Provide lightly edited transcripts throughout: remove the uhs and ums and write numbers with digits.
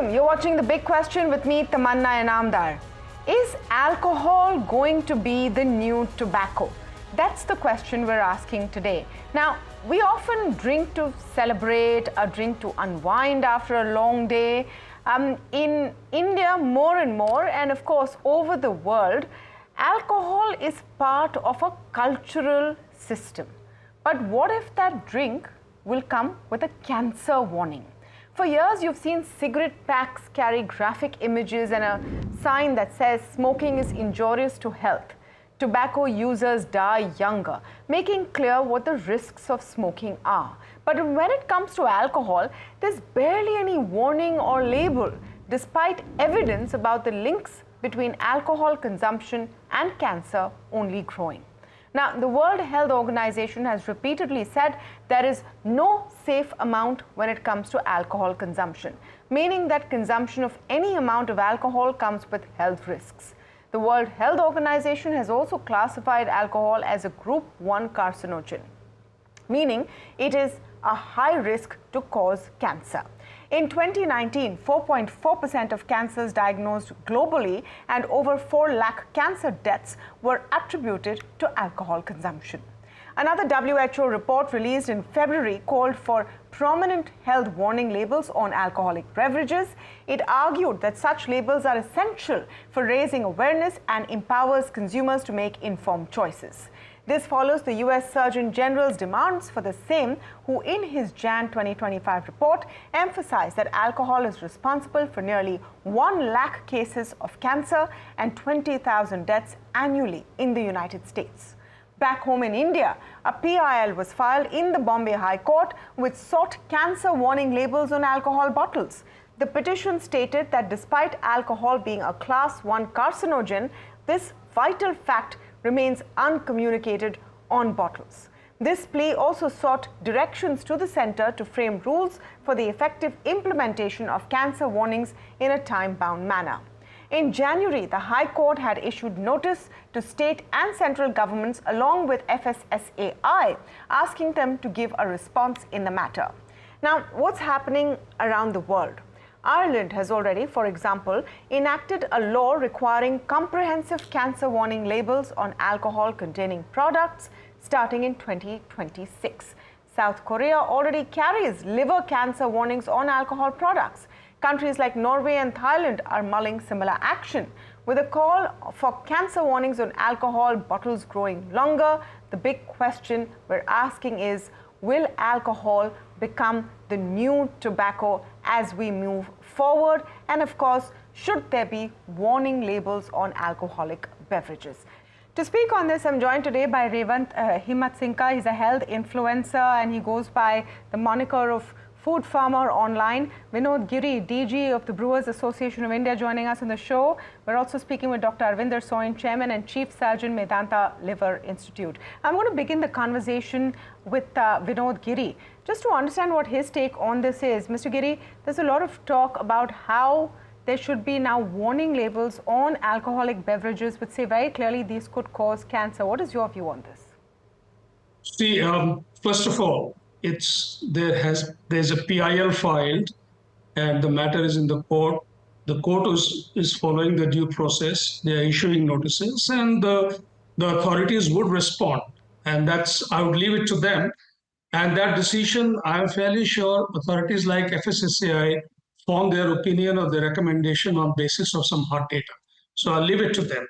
Welcome. You're watching The Big Question with me, Tamanna Inamdar. Is alcohol going to be the new tobacco? That's the question we're asking today. Now, we often drink to celebrate, or drink to unwind after a long day. In India, more and more, and of course, over the world, alcohol is part of a cultural system. But what if that drink will come with a cancer warning? For years, you've seen cigarette packs carry graphic images and a sign that says smoking is injurious to health. Tobacco users die younger, making clear what the risks of smoking are. But when it comes to alcohol, there's barely any warning or label, despite evidence about the links between alcohol consumption and cancer only growing. Now, the World Health Organization has repeatedly said there is no safe amount when it comes to alcohol consumption, meaning that consumption of any amount of alcohol comes with health risks. The World Health Organization has also classified alcohol as a Group 1 carcinogen, meaning it is a high risk to cause cancer. In 2019, 4.4% of cancers diagnosed globally and over 4 lakh cancer deaths were attributed to alcohol consumption. Another WHO report released in February called for prominent health warning labels on alcoholic beverages. It argued that such labels are essential for raising awareness and empowers consumers to make informed choices. This follows the US Surgeon General's demands for the same, who in his Jan 2025 report emphasized that alcohol is responsible for nearly 1 lakh cases of cancer and 20,000 deaths annually in the United States. Back home in India, a PIL was filed in the Bombay High Court which sought cancer warning labels on alcohol bottles. The petition stated that despite alcohol being a Class 1 carcinogen, this vital fact remains uncommunicated on bottles. This plea also sought directions to the center to frame rules for the effective implementation of cancer warnings in a time-bound manner. In January, the High Court had issued notice to state and central governments along with FSSAI, asking them to give a response in the matter. Now, what's happening around the world? Ireland has already, for example, enacted a law requiring comprehensive cancer warning labels on alcohol-containing products starting in 2026. South Korea already carries liver cancer warnings on alcohol products. Countries like Norway and Thailand are mulling similar action. With a call for cancer warnings on alcohol bottles growing longer, the big question we're asking is, will alcohol become the new tobacco as we move forward? And of course, should there be warning labels on alcoholic beverages? To speak on this, I'm joined today by Revant Himatsinka. He's a health influencer and he goes by the moniker of Food Farmer Online. Vinod Giri, DG of the Brewers Association of India, joining us on the show. We're also speaking with Dr. Arvinder Soin, Chairman and Chief Surgeon, Medanta Liver Institute. I'm going to begin the conversation with Vinod Giri, just to understand what his take on this is. Mr. Giri, there's a lot of talk about how there should be now warning labels on alcoholic beverages which say very clearly these could cause cancer. What is your view on this? See, first of all, there's a PIL filed and the matter is in the court. The court is following the due process. They are issuing notices and the authorities would respond. And I would leave it to them. And that decision, I'm fairly sure authorities like FSSAI form their opinion or their recommendation on basis of some hard data. So I'll leave it to them.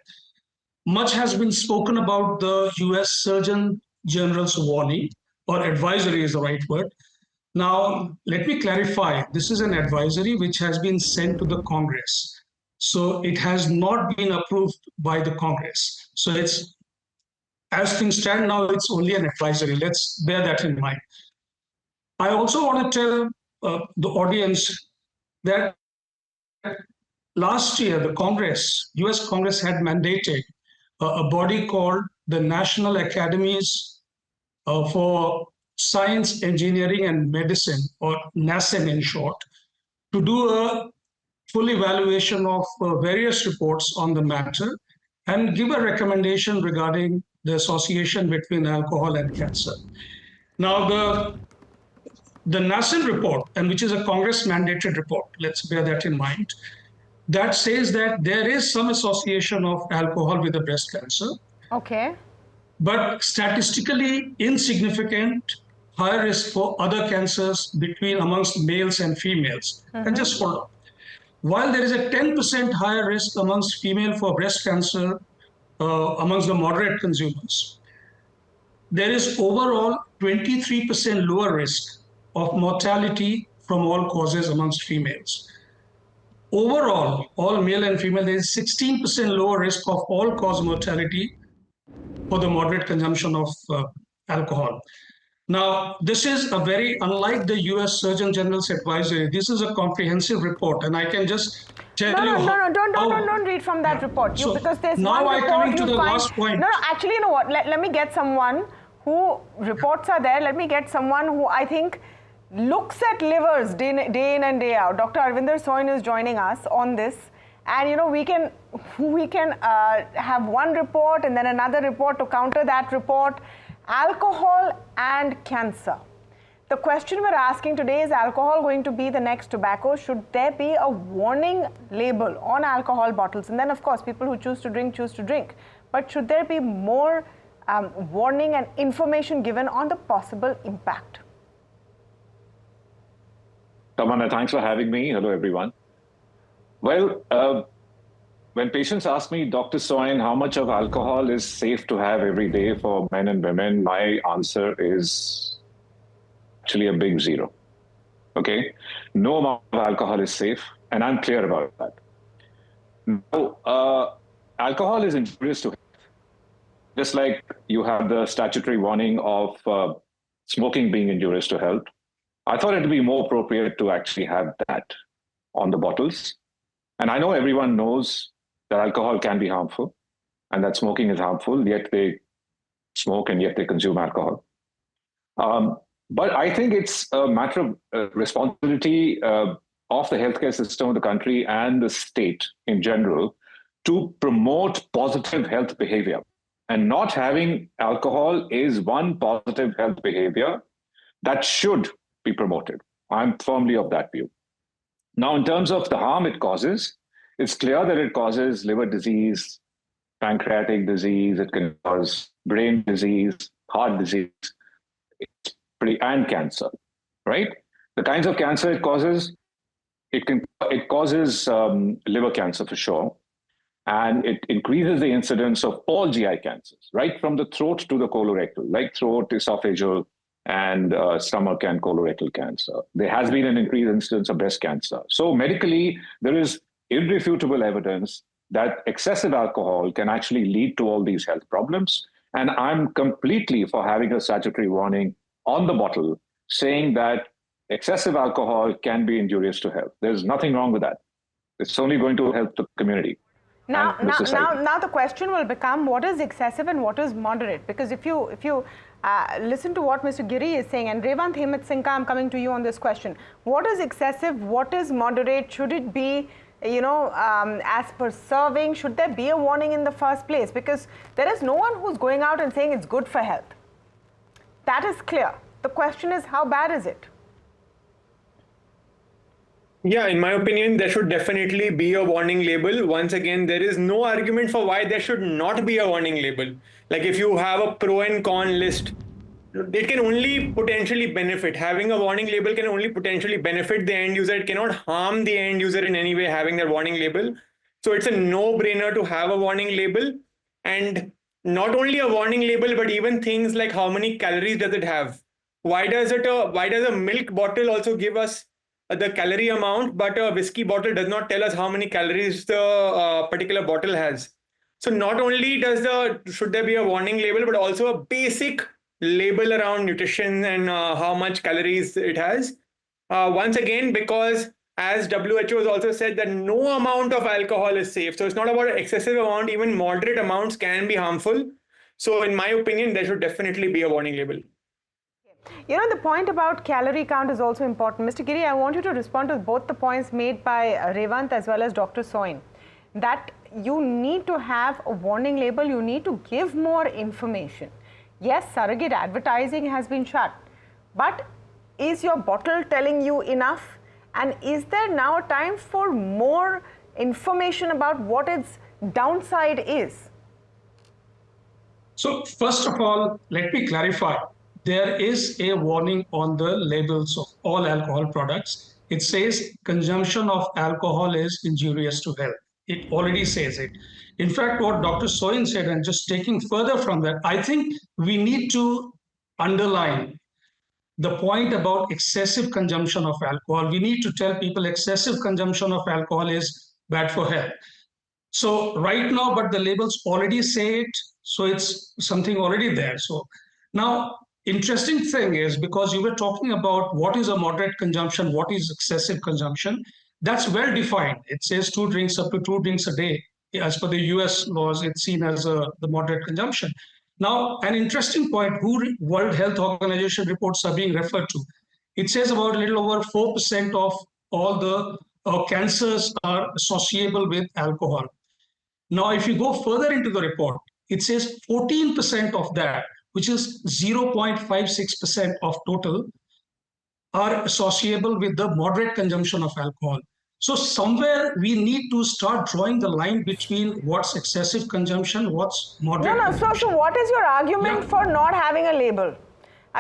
Much has been spoken about the US Surgeon General's warning, or advisory is the right word. Now, let me clarify. This is an advisory which has been sent to the Congress. So it has not been approved by the Congress. So as things stand now, it's only an advisory. Let's bear that in mind. I also want to tell the audience that last year, the US Congress had mandated a body called the National Academies for Science, Engineering and Medicine, or NASEM in short, to do a full evaluation of various reports on the matter and give a recommendation regarding the association between alcohol and cancer. Now, the NACIN report, and which is a Congress mandated report, let's bear that in mind, that says that there is some association of alcohol with the breast cancer, Okay. but statistically insignificant, higher risk for other cancers between amongst males and females. And just hold on. While there is a 10% higher risk amongst female for breast cancer amongst the moderate consumers, there is overall 23% lower risk of mortality from all causes amongst females. Overall, all male and female, there is 16% lower risk of all cause mortality for the moderate consumption of alcohol. Now, this is a very, unlike the US Surgeon General's advisory, this is a comprehensive report, and I can just tell you. Don't read from that report. Because there's now one I report coming to you the find. last point. No, actually, you know what? Let me get someone who reports are there. Let me get someone who I think looks at livers day in and day out. Dr. Arvinder Soin is joining us on this. And you know, we can have one report and then another report to counter that report. Alcohol and cancer. The question we're asking today, is alcohol going to be the next tobacco? Should there be a warning label on alcohol bottles? And then of course, people who choose to drink. But should there be more warning and information given on the possible impact? Tamanna, thanks for having me. Hello, everyone. Well, when patients ask me, Dr. Soin, how much of alcohol is safe to have every day for men and women, my answer is actually a big zero. Okay? No amount of alcohol is safe, and I'm clear about that. Now, alcohol is injurious to health. Just like you have the statutory warning of smoking being injurious to health, I thought it would be more appropriate to actually have that on the bottles. And I know everyone knows that alcohol can be harmful and that smoking is harmful, yet they smoke and yet they consume alcohol. But I think it's a matter of responsibility of the healthcare system of the country and the state in general to promote positive health behavior. And not having alcohol is one positive health behavior that should be promoted. I'm firmly of that view. Now, in terms of the harm it causes, it's clear that it causes liver disease, pancreatic disease, it can cause brain disease, heart disease, and cancer, right? The kinds of cancer it causes, it causes liver cancer for sure, and it increases the incidence of all GI cancers, right from the throat to the colorectal, like throat, esophageal, and stomach and colorectal cancer. There has been an increased incidence of breast cancer. So medically, there is irrefutable evidence that excessive alcohol can actually lead to all these health problems. And I'm completely for having a statutory warning on the bottle saying that excessive alcohol can be injurious to health. There's nothing wrong with that. It's only going to help the community. Now the question will become, what is excessive and what is moderate? Because if you listen to what Mr. Giri is saying, and Revant Hemant Singh, I'm coming to you on this question. What is excessive? What is moderate? Should it be, as per serving? Should there be a warning in the first place? Because there is no one who's going out and saying it's good for health. That is clear. The question is, how bad is it? Yeah, in my opinion, there should definitely be a warning label. Once again, there is no argument for why there should not be a warning label. Like if you have a pro and con list, it can only potentially benefit. Having a warning label can only potentially benefit the end user. It cannot harm the end user in any way having that warning label. So it's a no-brainer to have a warning label. And not only a warning label, but even things like how many calories does it have? Why does a milk bottle also give us the calorie amount, but a whiskey bottle does not tell us how many calories the particular bottle has? So not only should there be a warning label, but also a basic label around nutrition and how much calories it has. Once again, because as WHO has also said that no amount of alcohol is safe. So it's not about an excessive amount, even moderate amounts can be harmful. So in my opinion, there should definitely be a warning label. The point about calorie count is also important. Mr. Giri, I want you to respond to both the points made by Revant as well as Dr. Soin, that you need to have a warning label, you need to give more information. Yes, surrogate advertising has been shut, but Is your bottle telling you enough? And is there now a time for more information about what its downside is? So first of all, let me clarify. There is a warning on the labels of all alcohol products. It says consumption of alcohol is injurious to health. It already says it. In fact, what Dr. Soin said, and just taking further from that, I think we need to underline the point about excessive consumption of alcohol. We need to tell people excessive consumption of alcohol is bad for health. So right now, but the labels already say it, so it's something already there. So now, interesting thing is, because you were talking about what is a moderate consumption, what is excessive consumption, that's well defined. It says 2 drinks up to 2 drinks a day. As per the US laws, it's seen as the moderate consumption. Now, an interesting point, who World Health Organization reports are being referred to. It says about a little over 4% of all the cancers are associable with alcohol. Now, if you go further into the report, it says 14% of that, which is 0.56% of total, are associable with the moderate consumption of alcohol. So somewhere we need to start drawing the line between what's excessive consumption, what's moderate consumption. So what is your argument for not having a label?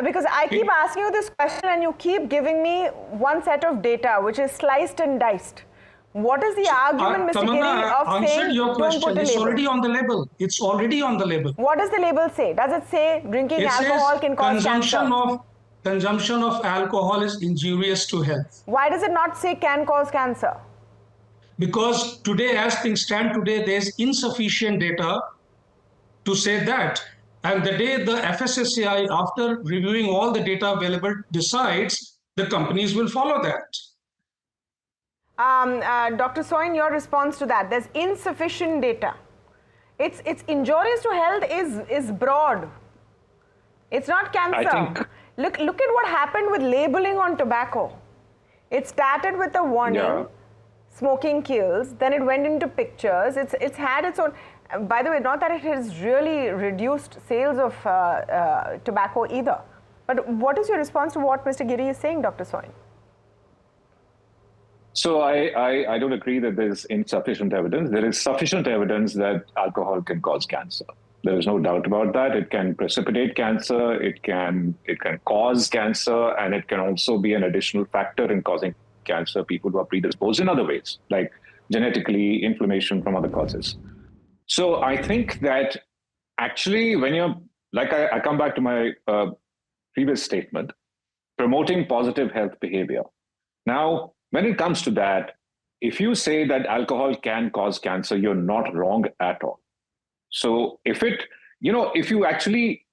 Because I keep asking you this question and you keep giving me one set of data, which is sliced and diced. What is the argument, Mr. Tamanna, Giri, of saying your question. Don't put a It's label? already on the label. It's already on the label. What does the label say? Does it say drinking alcohol can cause cancer? Consumption of alcohol is injurious to health. Why does it not say can cause cancer? Because today, as things stand today, there's insufficient data to say that. And the day the FSSAI, after reviewing all the data available, decides, the companies will follow that. Dr. Soin, your response to that? There's insufficient data. It's injurious to health is broad. It's not cancer. Look at what happened with labeling on tobacco. It started with a warning, smoking kills, then it went into pictures. It's had its own. By the way, not that it has really reduced sales of tobacco either. But what is your response to what Mr. Giri is saying, Dr. Soin? So I don't agree that there is insufficient evidence. There is sufficient evidence that alcohol can cause cancer. There is no doubt about that. It can precipitate cancer, it can cause cancer, and it can also be an additional factor in causing cancer, people who are predisposed in other ways, like genetically, inflammation from other causes. So I think that actually when you're, like I come back to my previous statement, promoting positive health behavior. Now, when it comes to that, if you say that alcohol can cause cancer, you're not wrong at all. So if you actually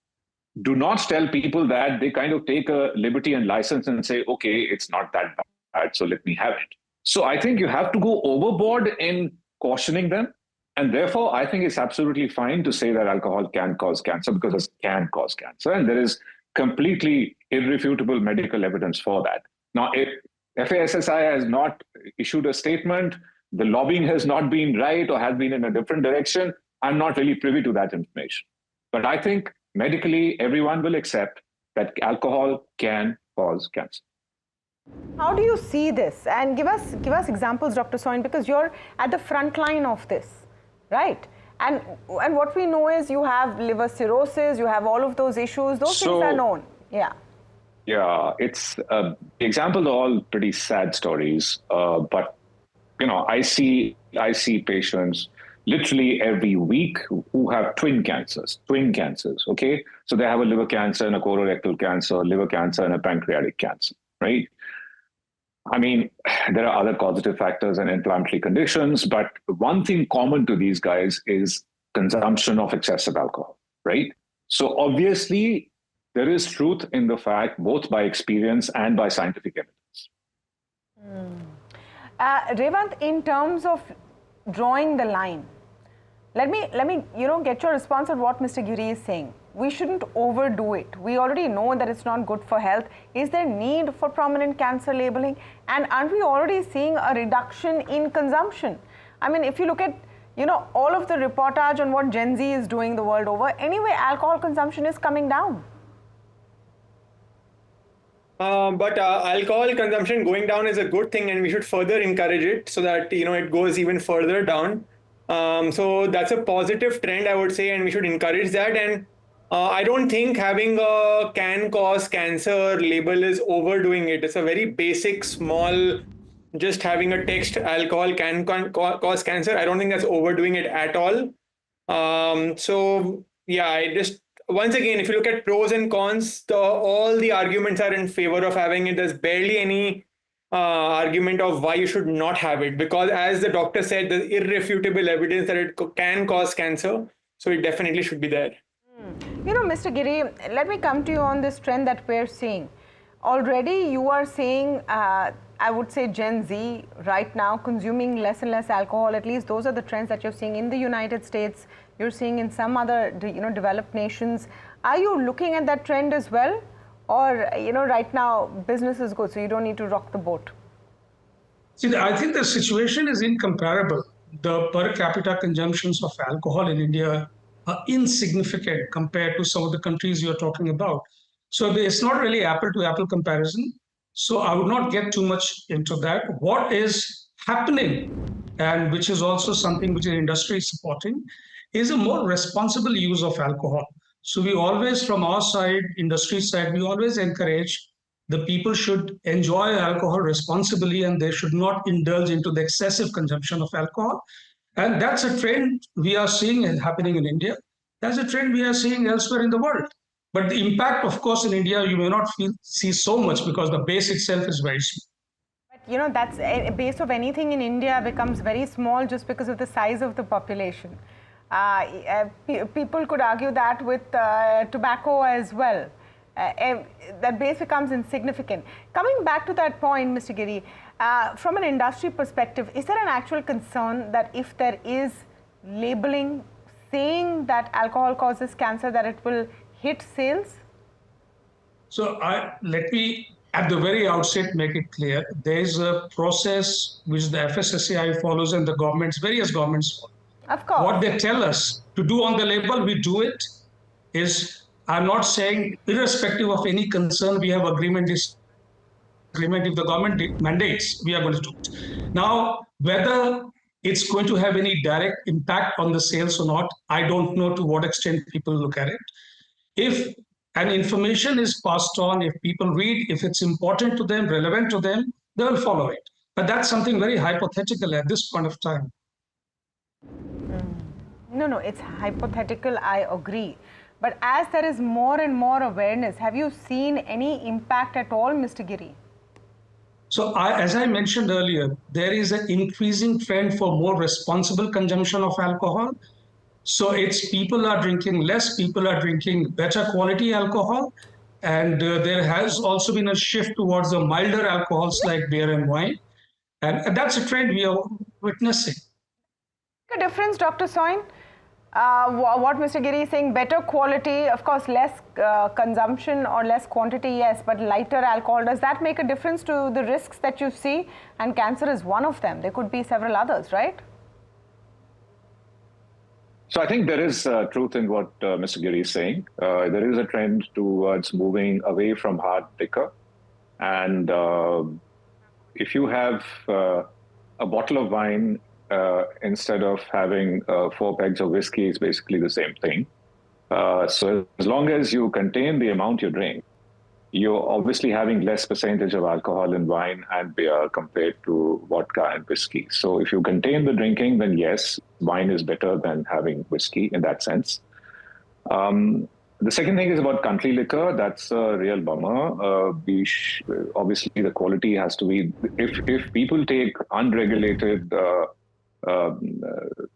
do not tell people that, they kind of take a liberty and license and say, okay, it's not that bad, so let me have it. So I think you have to go overboard in cautioning them. And therefore, I think it's absolutely fine to say that alcohol can cause cancer because it can cause cancer. And there is completely irrefutable medical evidence for that. Now, if FASSI has not issued a statement, the lobbying has not been right or has been in a different direction, I'm not really privy to that information. But I think medically, everyone will accept that alcohol can cause cancer. How do you see this? And give us examples, Dr. Soin, because you're at the front line of this, right? And what we know is you have liver cirrhosis, you have all of those issues. Those things are known. Yeah. Yeah, it's the examples are all pretty sad stories. But I see patients literally every week who have twin cancers. Okay, so they have a liver cancer and a colorectal cancer, liver cancer and a pancreatic cancer, right? I mean, there are other causative factors and inflammatory conditions, but one thing common to these guys is consumption of excessive alcohol, right? So obviously, there is truth in the fact, both by experience and by scientific evidence. Revant, in terms of drawing the line, let me get your response on what Mr. Giri is saying. We shouldn't overdo it. We already know that it's not good for health. Is there need for prominent cancer labeling? And aren't we already seeing a reduction in consumption? I mean, if you look at all of the reportage on what Gen Z is doing the world over, anyway, alcohol consumption is coming down. But alcohol consumption going down is a good thing, and we should further encourage it so that it goes even further down. So that's a positive trend, I would say, and we should encourage that. And I don't think having a can cause cancer label is overdoing it. It's a very basic, small, just having a text alcohol can cause cancer. I don't think that's overdoing it at all. So yeah, I just once again, if you look at pros and cons, all the arguments are in favor of having it. There's barely any argument of why you should not have it, because as the doctor said, there's irrefutable evidence that it can cause cancer. So it definitely should be there. Mr. Giri, let me come to you on this trend that we're seeing. Already you are seeing, I would say Gen Z right now consuming less and less alcohol. At least those are the trends that you're seeing in the United States. You're seeing in some other, developed nations. Are you looking at that trend as well? Or, right now business is good, so you don't need to rock the boat? See, I think the situation is incomparable. The per capita consumptions of alcohol in India are insignificant compared to some of the countries you're talking about. So it's not really apple to apple comparison. So I would not get too much into that. What is happening, and which is also something which the industry is supporting, is a more responsible use of alcohol. So we always, from our side, industry side, we always encourage the people should enjoy alcohol responsibly and they should not indulge into the excessive consumption of alcohol. And that's a trend we are seeing happening in India. That's a trend we are seeing elsewhere in the world. But the impact, of course, in India, you may not see so much because the base itself is very small. But that's a base of anything in India becomes very small just because of the size of the population. People could argue that with tobacco as well. That base becomes insignificant. Coming back to that point, Mr. Giri, from an industry perspective, is there an actual concern that if there is labeling saying that alcohol causes cancer, that it will hit sales? So let me, at the very outset, make it clear. There is a process which the FSSAI follows and the various governments follow. Of course. What they tell us to do on the label, we do it. I'm not saying, irrespective of any concern, we have agreement. If the government mandates, we are going to do it. Now, whether it's going to have any direct impact on the sales or not, I don't know to what extent people look at it. If an information is passed on, if people read, if it's important to them, relevant to them, they will follow it. But that's something very hypothetical at this point of time. No, it's hypothetical, I agree. But as there is more and more awareness, have you seen any impact at all, Mr. Giri? So as I mentioned earlier, there is an increasing trend for more responsible consumption of alcohol. So it's people are drinking less, people are drinking better quality alcohol. And there has also been a shift towards the milder alcohols like beer and wine. And that's a trend we are witnessing. A difference, Dr. Soin? What Mr. Giri is saying, better quality, of course, less consumption or less quantity, yes, but lighter alcohol. Does that make a difference to the risks that you see? And cancer is one of them. There could be several others, right? So I think there is truth in what Mr. Giri is saying. There is a trend towards moving away from hard liquor. And if you have a bottle of wine, instead of having 4 pegs of whiskey, it's basically the same thing. So as long as you contain the amount you drink, you're obviously having less percentage of alcohol in wine and beer compared to vodka and whiskey. So if you contain the drinking, then yes, wine is better than having whiskey in that sense. The second thing is about country liquor. That's a real bummer. Obviously, the quality has to be, if people take unregulated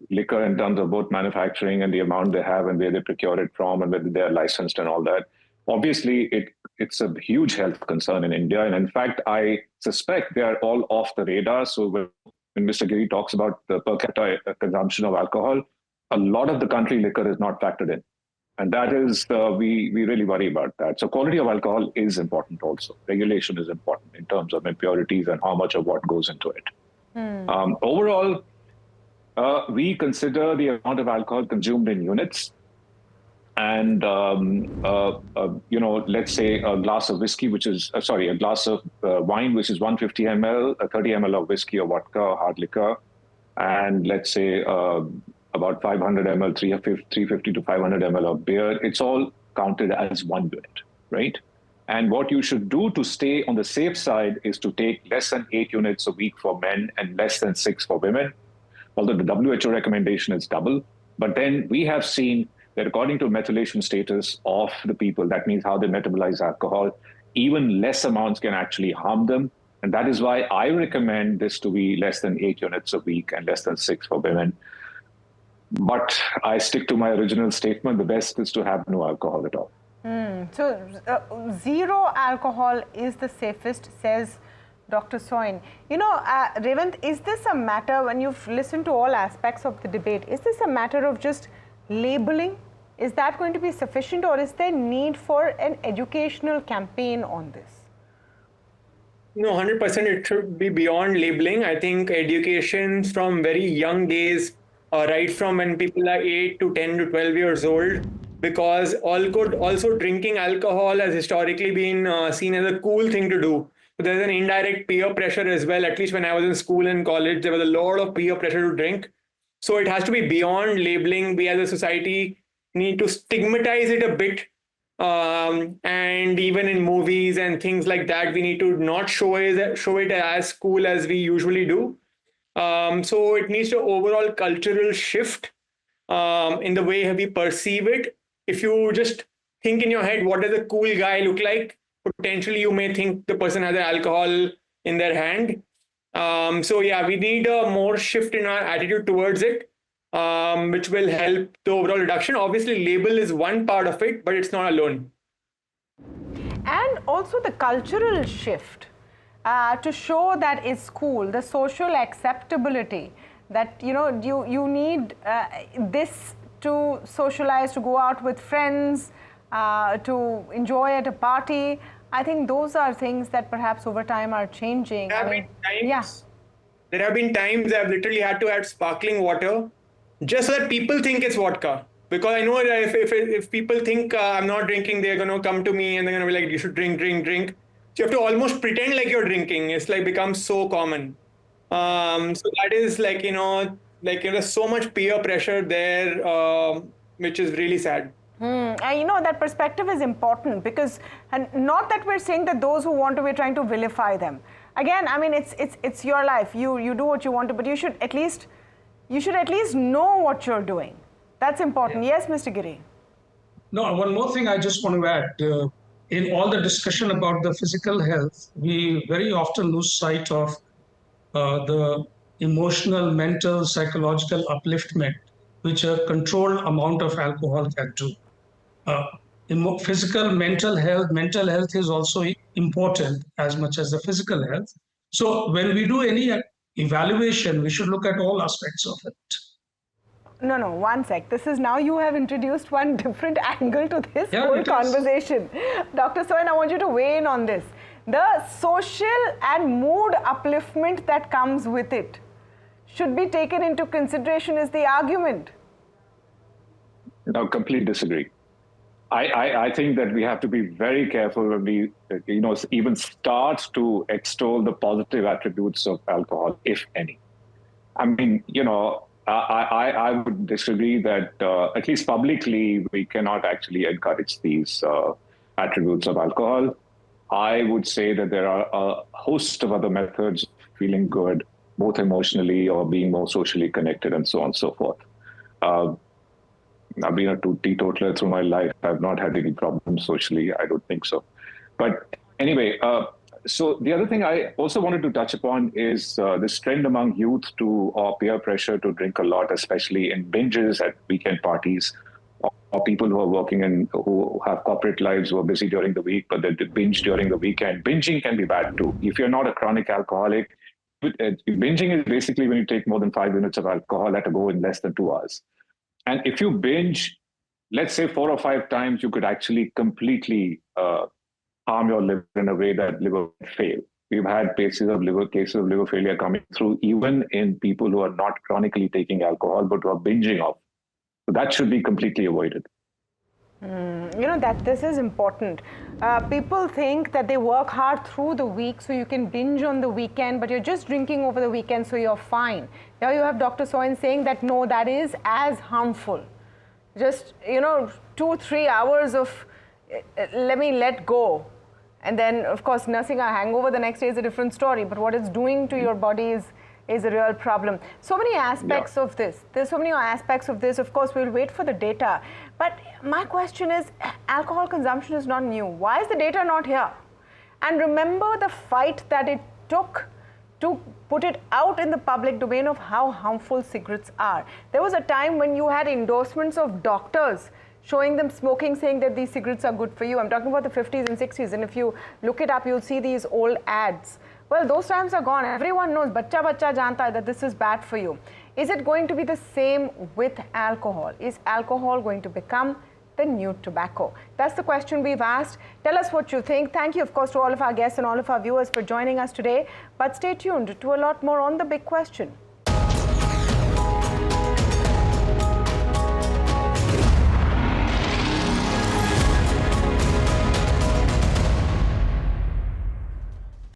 liquor in terms of both manufacturing and the amount they have and where they procure it from and whether they're licensed and all that. Obviously, it's a huge health concern in India. And in fact, I suspect they are all off the radar. So when Mr. Giri talks about the per capita consumption of alcohol, a lot of the country liquor is not factored in. And that is, we really worry about that. So quality of alcohol is important also. Regulation is important in terms of impurities and how much of what goes into it. Overall, we consider the amount of alcohol consumed in units. and let's say a glass of whiskey, which is a glass of wine, which is 150 ml, 30 ml of whiskey or vodka or hard liquor, and let's say about 500 ml, 350 to 500 ml of beer. It's all counted as 1 unit, right? And what you should do to stay on the safe side is to take less than 8 units a week for men and less than 6 for women, although the WHO recommendation is double. But then we have seen that according to methylation status of the people, that means how they metabolize alcohol, even less amounts can actually harm them. And that is why I recommend this to be less than 8 units a week and less than 6 for women. But I stick to my original statement, the best is to have no alcohol at all. So, zero alcohol is the safest, says Dr. Soin. Revant, is this a matter, when you've listened to all aspects of the debate, is this a matter of just labeling? Is that going to be sufficient, or is there need for an educational campaign on this? No, 100% it should be beyond labeling. I think education from very young days, right from when people are 8 to 10 to 12 years old, because also drinking alcohol has historically been seen as a cool thing to do. So there's an indirect peer pressure as well. At least when I was in school and college, there was a lot of peer pressure to drink. So it has to be beyond labeling. We as a society need to stigmatize it a bit. And even in movies and things like that, we need to not show it as cool as we usually do. So it needs to overall cultural shift in the way we perceive it. If you just think in your head, what does a cool guy look like? Potentially, you may think the person has alcohol in their hand. So yeah, we need a more shift in our attitude towards it, which will help the overall reduction. Obviously, label is one part of it, but it's not alone. And also the cultural shift to show that it's cool, the social acceptability, that you need this to socialize, to go out with friends, to enjoy at a party. I think those are things that perhaps over time are changing. There have been times I've literally had to add sparkling water just so that people think it's vodka. Because I know that if people think I'm not drinking, they're going to come to me and they're going to be like, you should drink. So you have to almost pretend like you're drinking. It's like becomes so common. So that is there's so much peer pressure there, which is really sad. And that perspective is important, because, and not that we're saying that those who want to, we're trying to vilify them. Again, I mean, it's your life. You do what you want to, but you should at least know what you're doing. That's important. Yes, Mr. Giri. No, one more thing I just want to add. In all the discussion about the physical health, we very often lose sight of the emotional, mental, psychological upliftment, which a controlled amount of alcohol can do. Physical, mental health is also important as much as the physical health. So when we do any evaluation, we should look at all aspects of it. No, one sec. This is now you have introduced one different angle to this whole conversation. Dr. Soin, I want you to weigh in on this. The social and mood upliftment that comes with it should be taken into consideration, is the argument. No, completely disagree. I think that we have to be very careful when we, even start to extol the positive attributes of alcohol, if any. I mean, I would disagree that at least publicly, we cannot actually encourage these attributes of alcohol. I would say that there are a host of other methods of feeling good, both emotionally or being more socially connected and so on and so forth. I've been a teetotaler through my life. I've not had any problems socially. I don't think so. But anyway, so the other thing I also wanted to touch upon is this trend among youth to peer pressure to drink a lot, especially in binges at weekend parties, or people who are working and who have corporate lives who are busy during the week, but they binge during the weekend. Binging can be bad too. If you're not a chronic alcoholic, binging is basically when you take more than 5 units of alcohol at a go in less than 2 hours. And if you binge, let's say 4 or 5 times, you could actually completely harm your liver in a way that liver would fail. We've had cases of liver failure coming through even in people who are not chronically taking alcohol, but who are binging off. So that should be completely avoided. You know that this is important. People think that they work hard through the week so you can binge on the weekend, but you're just drinking over the weekend so you're fine. Now you have Dr. Soin saying that no, that is as harmful. Just, 2-3 hours of let me let go. And then, of course, nursing a hangover the next day is a different story, but what it's doing to your body is a real problem. So many aspects of this. There's so many aspects of this. Of course, we'll wait for the data. But my question is, alcohol consumption is not new. Why is the data not here? And remember the fight that it took to put it out in the public domain of how harmful cigarettes are. There was a time when you had endorsements of doctors showing them smoking, saying that these cigarettes are good for you. I'm talking about the 50s and 60s, and if you look it up, you'll see these old ads. Well, those times are gone. Everyone knows, bacha janta hai, that this is bad for you. Is it going to be the same with alcohol? Is alcohol going to become the new tobacco? That's the question we've asked. Tell us what you think. Thank you, of course, to all of our guests and all of our viewers for joining us today. But stay tuned to a lot more on The Big Question.